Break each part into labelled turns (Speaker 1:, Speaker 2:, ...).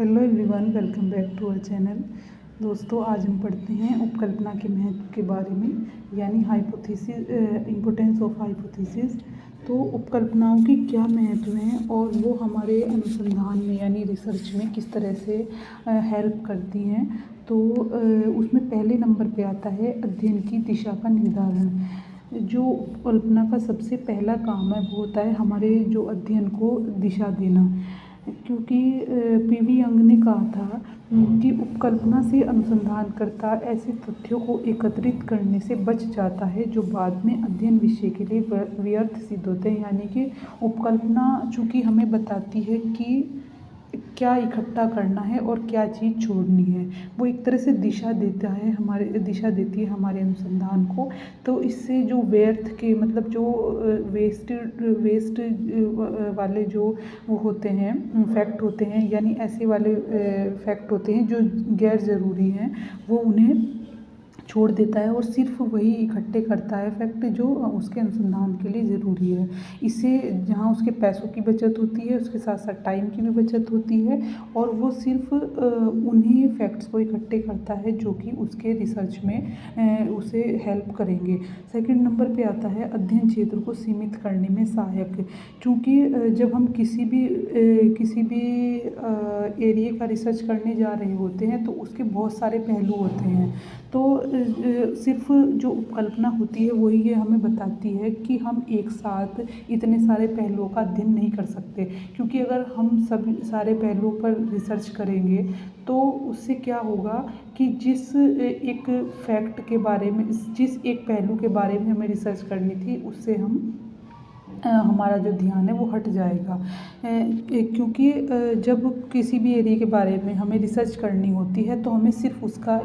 Speaker 1: Hello everyone, welcome back to our channel. दोस्तों, आज हम पढ़ते हैं उपकल्पना के महत्व के बारे में, यानी हाइपोथेसिस, इम्पोर्टेंस ऑफ हाइपोथेसिस। तो उपकल्पनाओं की क्या महत्व हैं और वो हमारे अनुसंधान में यानी रिसर्च में किस तरह से हेल्प करती हैं। तो उसमें पहले नंबर पे आता है अध्ययन की दिशा का निर्धारण। जो उपकल्पना का सबसे पहला काम है वो होता है हमारे जो अध्ययन को दिशा देना, क्योंकि पीवी यंग ने कहा था कि उपकल्पना से अनुसंधानकर्ता ऐसे तथ्यों को एकत्रित करने से बच जाता है जो बाद में अध्ययन विषय के लिए व्यर्थ सिद्ध होते हैं। यानी कि उपकल्पना चूँकि हमें बताती है कि क्या इकट्ठा करना है और क्या चीज़ छोड़नी है, वो एक तरह से दिशा देती है हमारे अनुसंधान को। तो इससे जो व्यर्थ के मतलब जो वेस्ट वाले जो वो होते हैं फैक्ट होते हैं, यानी ऐसे वाले फैक्ट होते हैं जो गैर ज़रूरी हैं, वो उन्हें छोड़ देता है और सिर्फ वही इकट्ठे करता है फैक्ट जो उसके अनुसंधान के लिए ज़रूरी है। इससे जहाँ उसके पैसों की बचत होती है, उसके साथ साथ टाइम की भी बचत होती है, और वो सिर्फ उन्हीं फैक्ट्स को इकट्ठे करता है जो कि उसके रिसर्च में उसे हेल्प करेंगे। सेकंड नंबर पे आता है अध्ययन क्षेत्र को सीमित करने में सहायक। क्योंकि जब हम किसी भी एरिया का रिसर्च करने जा रहे होते हैं तो उसके बहुत सारे पहलू होते हैं। तो सिर्फ जो उपकल्पना होती है वही ये हमें बताती है कि हम एक साथ इतने सारे पहलुओं का अध्ययन नहीं कर सकते, क्योंकि अगर हम सभी सारे पहलुओं पर रिसर्च करेंगे तो उससे क्या होगा कि जिस एक फैक्ट के बारे में, जिस एक पहलू के बारे में हमें रिसर्च करनी थी, उससे हमारा जो ध्यान है वो हट जाएगा। क्योंकि जब किसी भी एरिया के बारे में हमें रिसर्च करनी होती है तो हमें सिर्फ उसका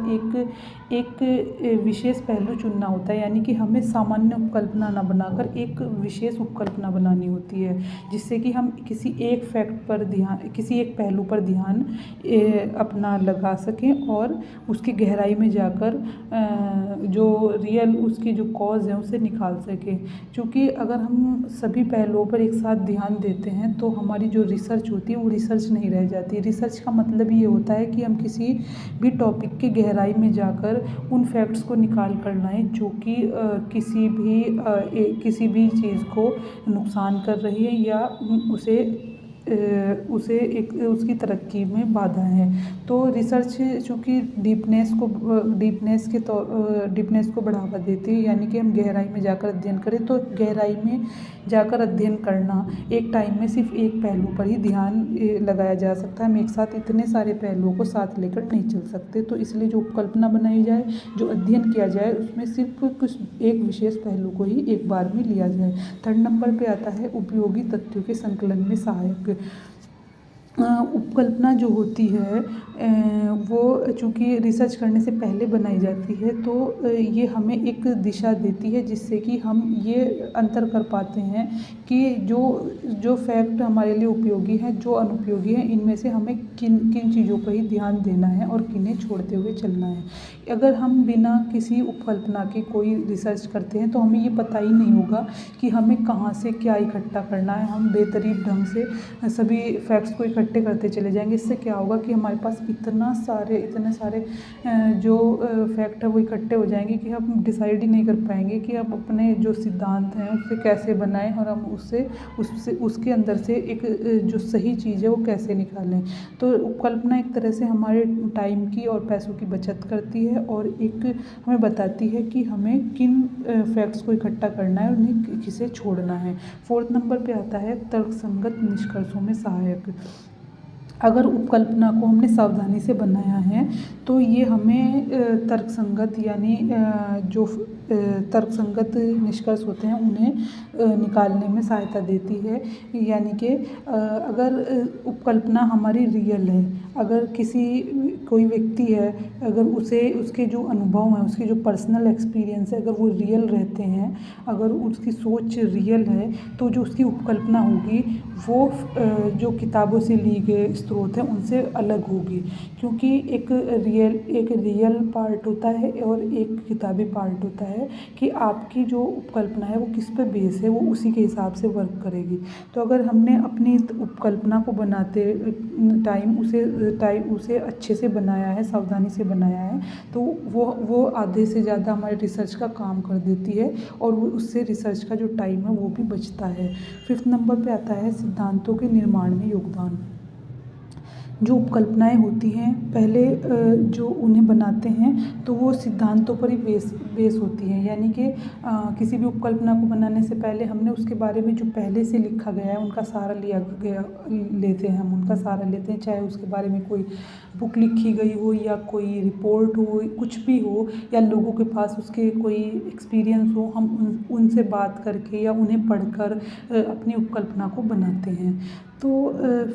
Speaker 1: एक विशेष पहलू चुनना होता है, यानी कि हमें सामान्य उपकल्पना ना बनाकर एक विशेष उपकल्पना बनानी होती है, जिससे कि हम किसी एक पहलू पर ध्यान अपना लगा सकें और उसकी गहराई में जाकर जो रियल उसकी जो कॉज है उसे निकाल सकें। क्योंकि अगर हम सभी पहलुओं पर एक साथ ध्यान देते हैं तो हमारी जो रिसर्च होती है वो रिसर्च नहीं रह जाती। रिसर्च का मतलब ये होता है कि हम किसी भी टॉपिक की गहराई में जाकर उन फैक्ट्स को निकाल कर लाएं जो कि किसी भी चीज़ को नुकसान कर रही है या उसे उसकी तरक्की में बाधा है। तो रिसर्च चूँकि डीपनेस को बढ़ावा देती है, यानी कि हम गहराई में जाकर अध्ययन करें। तो गहराई में जाकर अध्ययन करना एक टाइम में सिर्फ एक पहलू पर ही ध्यान लगाया जा सकता है। हम एक साथ इतने सारे पहलुओं को साथ लेकर नहीं चल सकते। तो इसलिए जो उपकल्पना बनाई जाए, जो अध्ययन किया जाए, उसमें सिर्फ कुछ एक विशेष पहलू को ही एक बार में लिया जाए। थर्ड नंबर पे आता है उपयोगी तथ्यों के संकलन में सहायक। उपकल्पना जो होती है वो चूँकि रिसर्च करने से पहले बनाई जाती है, तो ये हमें एक दिशा देती है जिससे कि हम ये अंतर कर पाते हैं कि जो फैक्ट हमारे लिए उपयोगी है, जो अनुपयोगी है, इनमें से हमें किन किन चीज़ों पर ही ध्यान देना है और किन्हें छोड़ते हुए चलना है। अगर हम बिना किसी उपकल्पना के कोई रिसर्च करते हैं तो हमें ये पता ही नहीं होगा कि हमें कहाँ से क्या इकट्ठा करना है। हम बेतरतीब ढंग से सभी फैक्ट्स को इकट्ठे करते चले जाएंगे। इससे क्या होगा कि हमारे पास इतने सारे जो फैक्ट है वो इकट्ठे हो जाएंगे कि हम डिसाइड ही नहीं कर पाएंगे कि हम अपने जो सिद्धांत हैं उससे कैसे बनाएं और हम उसके अंदर से एक जो सही चीज़ है वो कैसे निकालें। तो उपकल्पना एक तरह से हमारे टाइम की और पैसों की बचत करती है और एक हमें बताती है कि हमें किन फैक्ट्स को इकट्ठा करना है और उन्हें किसे छोड़ना है। फोर्थ नंबर पे आता है तर्कसंगत निष्कर्षों में सहायक। अगर उपकल्पना को हमने सावधानी से बनाया है तो ये हमें तर्कसंगत यानी जो तर्कसंगत निष्कर्ष होते हैं उन्हें निकालने में सहायता देती है। यानी कि अगर उपकल्पना हमारी रियल है, अगर कोई व्यक्ति है, अगर उसके जो अनुभव हैं, उसके जो पर्सनल एक्सपीरियंस है, अगर वो रियल रहते हैं, अगर उसकी सोच रियल है, तो जो उसकी उपकल्पना होगी वो जो किताबों से ली गए स्रोत हैं उनसे अलग होगी। क्योंकि एक रियल पार्ट होता है और एक किताबी पार्ट होता है कि आपकी जो उपकल्पना है वो किस पे बेस है, वो उसी के हिसाब से वर्क करेगी। तो अगर हमने अपनी उपकल्पना को बनाते टाइम उसे उसे अच्छे से बनाया है, सावधानी से बनाया है, तो वो आधे से ज़्यादा हमारे रिसर्च का काम कर देती है और वो उससे रिसर्च का जो टाइम है वो भी बचता है। 5th नंबर पे आता है सिद्धांतों के निर्माण में योगदान। जो उपकल्पनाएँ होती हैं पहले जो उन्हें बनाते हैं तो वो सिद्धांतों पर ही बेस होती हैं, यानी कि किसी भी उपकल्पना को बनाने से पहले हमने उसके बारे में जो पहले से लिखा गया है उनका सहारा लेते हैं, हम उनका सहारा लेते हैं, चाहे उसके बारे में कोई बुक लिखी गई हो या कोई रिपोर्ट हो, कुछ भी हो, या लोगों के पास उसके कोई एक्सपीरियंस हो, हम उनसे बात करके या उन्हें पढ़कर अपनी उपकल्पना को बनाते हैं। तो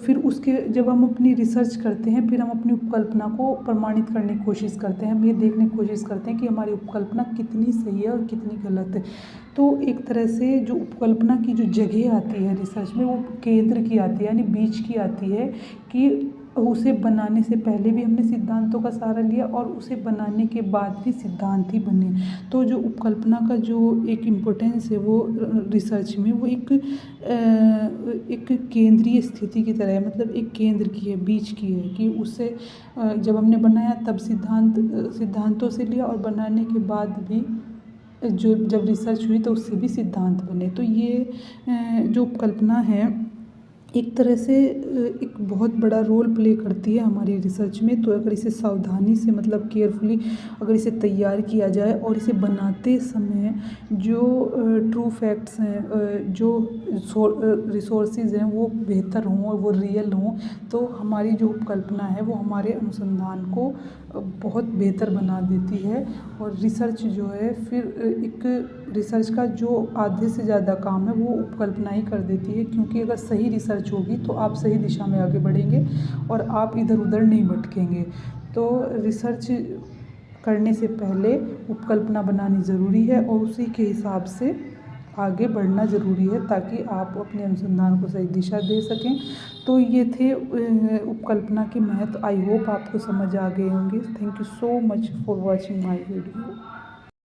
Speaker 1: फिर उसके जब हम अपनी रिसर्च करते हैं, फिर हम अपनी उपकल्पना को प्रमाणित करने की कोशिश करते हैं। हम ये देखने की कोशिश करते हैं कि हमारी उपकल्पना कितनी सही है और कितनी गलत है। तो एक तरह से जो उपकल्पना की जो जगह आती है रिसर्च में, वो केंद्र की आती है, यानी बीच की आती है, कि उसे बनाने से पहले भी हमने सिद्धांतों का सहारा लिया और उसे बनाने के बाद भी सिद्धांत ही बने। तो जो उपकल्पना का जो एक इम्पोर्टेंस है वो रिसर्च में वो एक केंद्रीय स्थिति की तरह है, मतलब एक केंद्र की है, बीच की है, कि उससे जब हमने बनाया तब सिद्धांतों से लिया और बनाने के बाद भी जब रिसर्च हुई तो उससे भी सिद्धांत बने। तो ये जो उपकल्पना है एक तरह से एक बहुत बड़ा रोल प्ले करती है हमारी रिसर्च में। तो अगर इसे सावधानी से, मतलब केयरफुली अगर इसे तैयार किया जाए और इसे बनाते समय जो ट्रू फैक्ट्स हैं, जो रिसोर्सेज हैं वो बेहतर हों और वो रियल हों, तो हमारी जो उपकल्पना है वो हमारे अनुसंधान को बहुत बेहतर बना देती है। और रिसर्च जो है फिर एक रिसर्च का जो आधे से ज़्यादा काम है वो उपकल्पना ही कर देती है, क्योंकि अगर सही रिसर्च होगी तो आप सही दिशा में आगे बढ़ेंगे और आप इधर उधर नहीं भटकेंगे। तो रिसर्च करने से पहले उपकल्पना बनानी ज़रूरी है और उसी के हिसाब से आगे बढ़ना ज़रूरी है, ताकि आप अपने अनुसंधान को सही दिशा दे सकें। तो ये थे उपकल्पना के महत्व। आई होप आपको समझ आ गए होंगे। Thank you so much for watching my video.